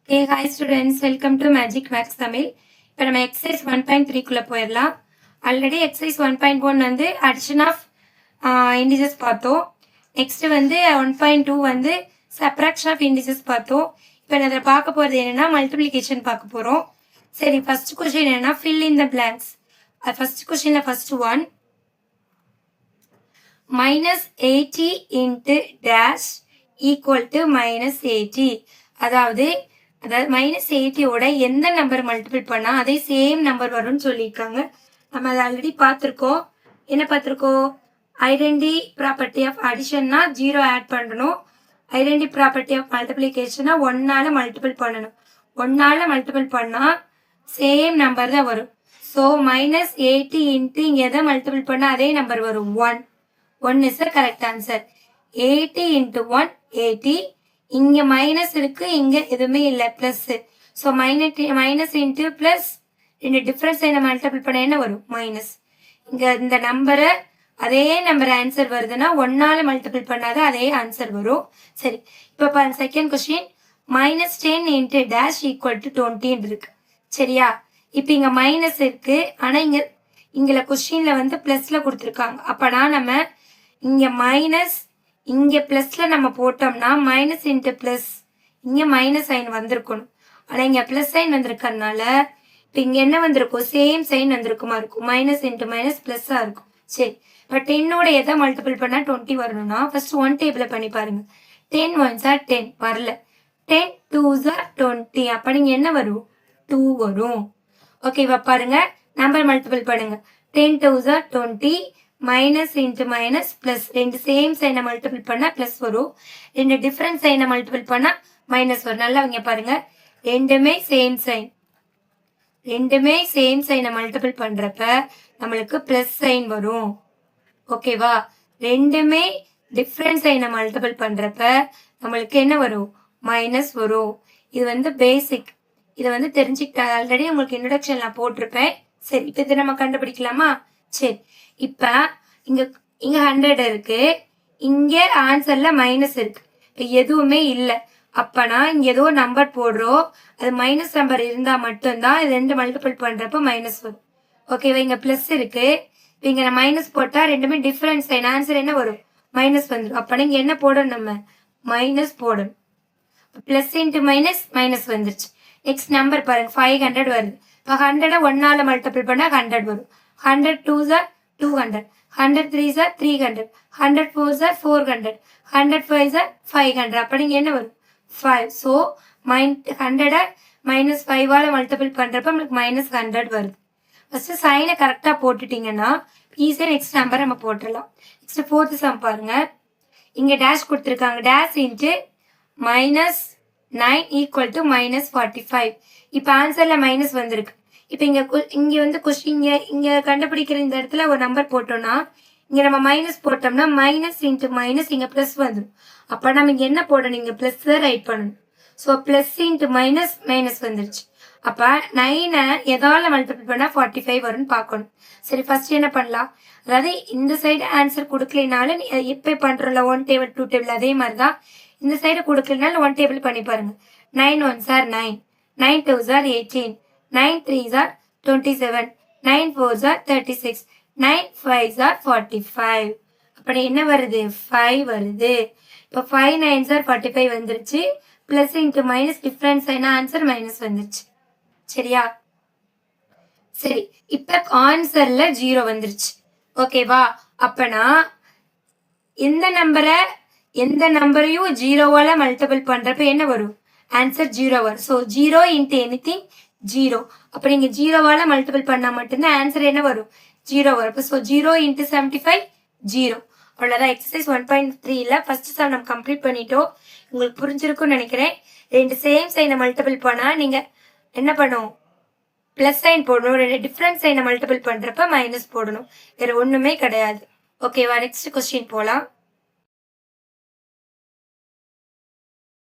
Hey, hi students, welcome to Magic Max Tamil. இப்போ நம்ம exercise 1.3 போயிடலாம். ஆல்ரெடி எக்ஸசைஸ் 1.1 வந்து அடிஷன் ஆஃப் இண்டிஜஸ் பார்த்தோம். நெக்ஸ்ட் வந்து 1.2 வந்து சப்ராக்ஷன் ஆஃப் இண்டிஜஸ் பார்த்தோம். இப்போ அதில் பார்க்க போகிறது என்னன்னா மல்டிப்ளிகேஷன் பார்க்க போகிறோம். சரி, ஃபர்ஸ்ட் கொஸ்டின் என்னன்னா fill in the blanks. First கொஸ்டினில் first one -80 into dash equal to -80. அதாவது -80யோட எந்த நம்பர் மல்டிபிள் பண்ணா அதே சேம் நம்பர் வரும்னு சொல்லியிருக்காங்க. நம்ம அதை ஆல்ரெடி பார்த்துருக்கோம். என்ன பார்த்துருக்கோம்? ஐடென்டி ப்ராப்பர்ட்டி ஆஃப் அடிஷன்னா 0 ஆட் பண்ணணும். ஐடென்டி ப்ராப்பர்ட்டி ஆஃப் மல்டிப்ளிகேஷனா 1ஆல மல்டிபிள் பண்ணணும். 1ஆல மல்டிபிள் பண்ணா சேம் நம்பர் தான் வரும். ஸோ -80 இன்ட்டு இங்கே எதை மல்டிபிள் பண்ணா அதே நம்பர் வரும் 1. 1 is the correct answer. 80 into 1 80. இங்க மைனஸ் இருக்கு, இங்க எதுவுமே இல்லை plus. So minus into plus ரெண்டு டிஃபரன்ஸ் என்ன மல்டிபிள் பண்ண என்ன வரும்? மைனஸ். இங்க இந்த நம்பரை அதே நம்பர் ஆன்சர் வருதுன்னா 1ஆல மல்டிபிள் பண்ணாதான் அதே ஆன்சர் வரும். சரி, இப்போ பாருங்க second question -10 into dash equal to 20 இருக்கு. சரியா? இப்போ இங்க மைனஸ் இருக்கு, ஆனா இங்க கொஸ்டின்ல வந்து பிளஸ்ல கொடுத்துருக்காங்க. அப்பனா நம்ம இங்க மைனஸ் இங்க பிளஸ்ல நம்ம போட்டோம்னா மைனஸ் இன்ட்டு பிளஸ் இங்க மைனஸ் சைன் வந்திருக்கணும். ஆனா இங்க பிளஸ் சைன் வந்திருக்கறனால இப்ப இங்க என்ன வந்திருக்கும்? சேம் சைன் வந்திருக்குமா இருக்கும். மைனஸ் இன்ட்டு மைனஸ் பிளஸ்ஸா இருக்கும். சரி, இப்போ 10ஓட எதை மல்டிபிள் பண்ணா 20 வரணும்னா ஃபர்ஸ்ட் 1 டேபிள பண்ணி பாருங்க. 10 1s are 10 வரல. 10 2s are 20. அப்ப நீங்க என்ன வரும்? 2 வரும். ஓகேவா? பாருங்க, நம்பர் மல்டிபிள் பண்ணுங்க. 10 2s are 20. Minus into minus plus. ரெண்டு சேம் சைனை மல்டிபிள் பண்ணா பிளஸ் வரும். ரெண்டு டிஃபரன்ஸ் சைனை மல்டிபிள் பண்ணா மைனஸ் வரும். நல்லா இங்க பாருங்க, ரெண்டுமே சேம் சைன். ரெண்டுமே சேம் சைனை மல்டிபிள் பண்றப்ப நம்மளுக்கு பிளஸ் சைன் வரும். ஓகேவா? ரெண்டுமே டிஃபரன்ஸ் சைனை மல்டிபிள் பண்றப்ப நம்மளுக்கு என்ன வரும்? மைனஸ் வரும். இது வந்து பேசிக். இதை வந்து தெரிஞ்சுக்கிட்டா ஆல்ரெடி உங்களுக்கு இன்ட்ரோடக்ஷன் நான் போட்டிருப்பேன். சரி, இப்போ இதை நம்ம கண்டுபிடிக்கலாமா? சரி, இப்ப இங்க 100 இருக்கு, இங்க ஆன்சர்ல மைனஸ் இருக்கு, எதுவுமே இல்லை. அப்பனா இங்க ஏதோ நம்பர் போடுறோம், அது மைனஸ் நம்பர் இருந்தா மட்டும்தான் இது ரெண்டு மல்டிபிள் பண்றப்ப மைனஸ் வரும். ஓகேவா? இங்க பிளஸ் இருக்கு, இங்க மைனஸ் போட்டா ரெண்டுமே டிஃபரன்ஸ் சைன், ஆன்சர் என்ன வரும்? மைனஸ் வந்துடும். அப்பனா இங்க என்ன போடணும்? நம்ம மைனஸ் போடணும். பிளஸ் இன்ட்டு மைனஸ் மைனஸ் வந்துருச்சு. நெக்ஸ்ட் நம்பர் பாருங்க, 500 வருது. இப்போ 100 1ஆல மல்டிபிள் பண்ணா 100 வரும். 100 2s are 200. 100 3s are 300. 100 4s are 400. 100 5s are 500. அப்ப நீங்க என்ன வரும்? 5. ஸோ 100 மைனஸ் 5ஆல மல்டிபிள் பண்றப்ப நம்மளுக்கு -100 வருது. ஃபர்ஸ்ட் சைனை கரெக்டா போட்டுட்டீங்கன்னா ஈஸியா நெக்ஸ்ட் நம்பர் நம்ம போட்டுடலாம். நெக்ஸ்ட் ஃபோர்த் சம் பாருங்க. இங்க டேஷ் கொடுத்துருக்காங்க. Dash into -9 equal to -45. இப்ப ஆன்சர்ல மைனஸ் வந்திருக்கு. இப்போ இங்க வந்து கொஸ்டின் இங்க கண்டுபிடிக்கிற இந்த இடத்துல ஒரு நம்பர் போட்டோம்னா இங்க நம்ம மைனஸ் போட்டோம்னா மைனஸ் இன்ட்டு மைனஸ் இங்க பிளஸ் வந்துடும். அப்ப நம்ம இங்க என்ன போடணும்? இங்க பிளஸ் தான் ரைட் பண்ணணும். So plus into minus minus வந்துருச்சு. அப்ப 9 எதால மல்டிபிள் பண்ணா 45 வரும்னு பார்க்கணும். சரி, ஃபர்ஸ்ட் என்ன பண்ணலாம்? அதாவது இந்த சைடு ஆன்சர் கொடுக்கலனாலும் எப்ப பண்றோம்ல 1 டேபிள் 2 டேபிள் அதே மாதிரிதான் இந்த சைடு கொடுக்கலனாலும் 1 டேபிள் பண்ணி பாருங்க. 9 1s are 9. 9 2s are 18. 9 3s are 27. 9 4s are 36. 9 5s are 45. அப்படி என்ன வருது? 5 வருது. இப்போ 5 9s are 45 வந்துருச்சு. பிளஸ் இன்ட்டு மைனஸ் டிஃபரன்ஸ் ஆயினா ஆன்சர் மைனஸ் வந்துருச்சு. சரியா? சரி, இப்ப ஆன்சர்ல 0 வந்துருச்சு. ஓகேவா? அப்பனா எந்த நம்பரையும் 0வால மல்டிபிள் பண்றப்ப என்ன வரும்? ஆன்சர் 0 வரும். So 0 into anything 0. அப்ப நீங்க 0வால மல்டிபிள் பண்ணா மட்டும்தான் ஆன்சர் என்ன வரும்? 0 வரும். So 0 into 75 0. அவ்வளோதான். எக்ஸசைஸ் 1.3ல ஃபர்ஸ்ட் சம் நம்ம கம்ப்ளீட் பண்ணிட்டோம். உங்களுக்கு புரிஞ்சிருக்கும்னு நினைக்கிறேன். ரெண்டு சேம் சைனை மல்டிபிள் பண்ணா நீங்க என்ன பண்ணும்? பிளஸ் சைன் போடணும். ரெண்டு டிஃபரன்ஸ் சைனை மல்டிபிள் பண்றப்ப மைனஸ் போடணும். வேற ஒண்ணுமே கிடையாது. ஓகேவா? நெக்ஸ்ட் கொஸ்டின் போலாம்.